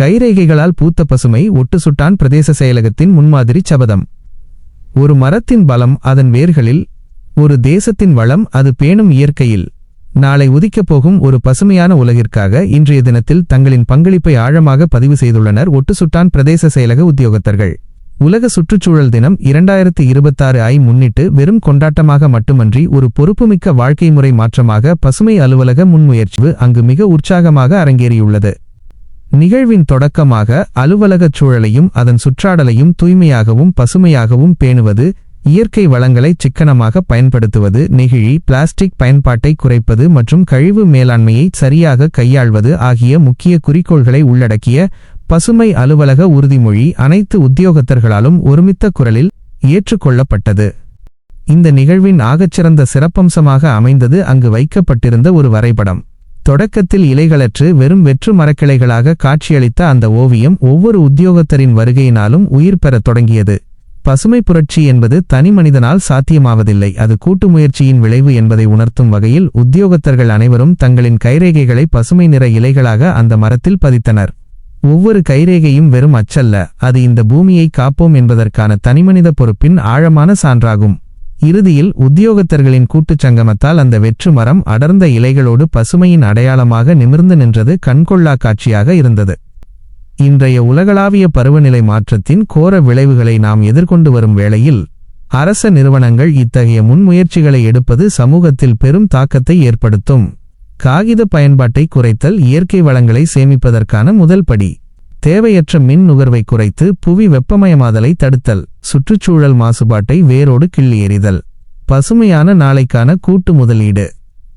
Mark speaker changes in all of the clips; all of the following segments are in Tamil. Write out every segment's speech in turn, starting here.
Speaker 1: கைரேகைகளால் பூத்த பசுமை ஒட்டுசுட்டான் பிரதேச செயலகத்தின் முன்மாதிரி சபதம். ஒரு மரத்தின் பலம் அதன் வேர்களில், ஒரு தேசத்தின் வளம் அது பேணும் இயற்கையில். நாளை உதிக்கப் போகும் ஒரு பசுமையான உலகிற்காக இன்றைய தினத்தில் தங்களின் பங்களிப்பை ஆழமாக பதிவு செய்துள்ளனர் ஒட்டுசுட்டான் பிரதேச செயலக உத்தியோகத்தர்கள். உலக சுற்றுச்சூழல் தினம் 2026 ஐ முன்னிட்டு வெறும் கொண்டாட்டமாக மட்டுமன்றி ஒரு பொறுப்புமிக்க வாழ்க்கை முறை மாற்றமாக பசுமை அலுவலக முன்முயற்சி அங்கு மிக உற்சாகமாக அரங்கேறியுள்ளது. நிகழ்வின் தொடக்கமாக அலுவலகச் சூழலையும் அதன் சுற்றாடலையும் தூய்மையாகவும் பசுமையாகவும் பேணுவது, இயற்கை வளங்களை சிக்கனமாக பயன்படுத்துவது, நெகிழி பிளாஸ்டிக் பயன்பாட்டை குறைப்பது மற்றும் கழிவு மேலாண்மையை சரியாக கையாள்வது ஆகிய முக்கிய குறிக்கோள்களை உள்ளடக்கிய பசுமை அலுவலக உறுதிமொழி அனைத்து உத்தியோகத்தர்களாலும் ஒருமித்த குரலில் ஏற்றுக்கொள்ளப்பட்டது. இந்த நிகழ்வின் ஆகச்சிறந்த சிறப்பம்சமாக அமைந்தது அங்கு வைக்கப்பட்டிருந்த ஒரு வரைபடம். தொடக்கத்தில் இலைகளற்று வெறும் வெற்று மரக்கிளைகளாக காட்சியளித்த அந்த ஓவியம் ஒவ்வொரு உத்தியோகத்தரின் வருகையினாலும் உயிர் பெறத் தொடங்கியது. பசுமை புரட்சி என்பது தனி மனிதனால் சாத்தியமாவதில்லை, அது கூட்டு முயற்சியின் விளைவு என்பதை உணர்த்தும் வகையில் உத்தியோகத்தர்கள் அனைவரும் தங்களின் கைரேகைகளை பசுமை நிற இலைகளாக அந்த மரத்தில் பதித்தனர். ஒவ்வொரு கைரேகையும் வெறும் அச்சல்ல, அது இந்த பூமியை காப்போம் என்பதற்கான தனிமனித பொறுப்பின் ஆழமான சான்றாகும். இறுதியில் உத்தியோகத்தர்களின் கூட்டுச் சங்கமத்தால் அந்த வெற்று மரம் அடர்ந்த இலைகளோடு பசுமையின் அடையாளமாக நிமிர்ந்து நின்றது கண்கொள்ளா காட்சியாக இருந்தது. இன்றைய உலகளாவிய பருவநிலை மாற்றத்தின் கோர விளைவுகளை நாம் எதிர்கொண்டு வரும் வேளையில் அரச நிறுவனங்கள் இத்தகைய முன்முயற்சிகளை எடுப்பது சமூகத்தில் பெரும் தாக்கத்தை ஏற்படுத்தும். காகித பயன்பாட்டை குறைத்தல் இயற்கை வளங்களை சேமிப்பதற்கான முதல் படி. தேவையற்ற மின் நுகர்வை குறைத்து புவி வெப்பமயமாதலை தடுத்தல், சுற்றுச்சூழல் மாசுபாட்டை வேரோடு கிள்ளி எறிதல், பசுமையான நாளைக்கான கூட்டு முதலீடு.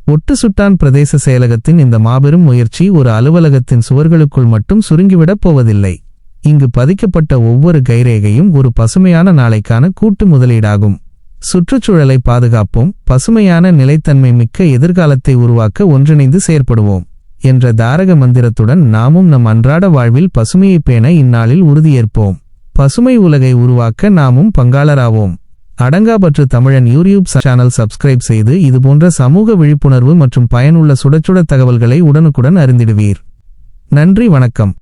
Speaker 1: ஒட்டுசுட்டான் பிரதேச செயலகத்தின் இந்த மாபெரும் முயற்சி ஒரு அலுவலகத்தின் சுவர்களுக்குள் மட்டும் சுருங்கிவிடப் போவதில்லை. இங்கு பதிக்கப்பட்ட ஒவ்வொரு கைரேகையும் ஒரு பசுமையான நாளைக்கான கூட்டு முதலீடாகும். சுற்றுச்சூழலை பாதுகாப்போம், பசுமையான நிலைத்தன்மை மிக்க எதிர்காலத்தை உருவாக்க ஒன்றிணைந்து செயற்படுவோம் என்ற தாரக மந்திரத்துடன் நாமும் நம் அன்றாட வாழ்வில் பசுமையை பேண இந்நாளில் உறுதியேற்போம். பசுமை உலகை உருவாக்க நாமும் பங்காளராவோம். அடங்காபற்று தமிழன் யூடியூப் சேனல் சப்ஸ்கிரைப் செய்து இதுபோன்ற சமூக விழிப்புணர்வு மற்றும் பயனுள்ள சுடச்சுட தகவல்களை உடனுக்குடன் அறிந்திடுவீர். நன்றி, வணக்கம்.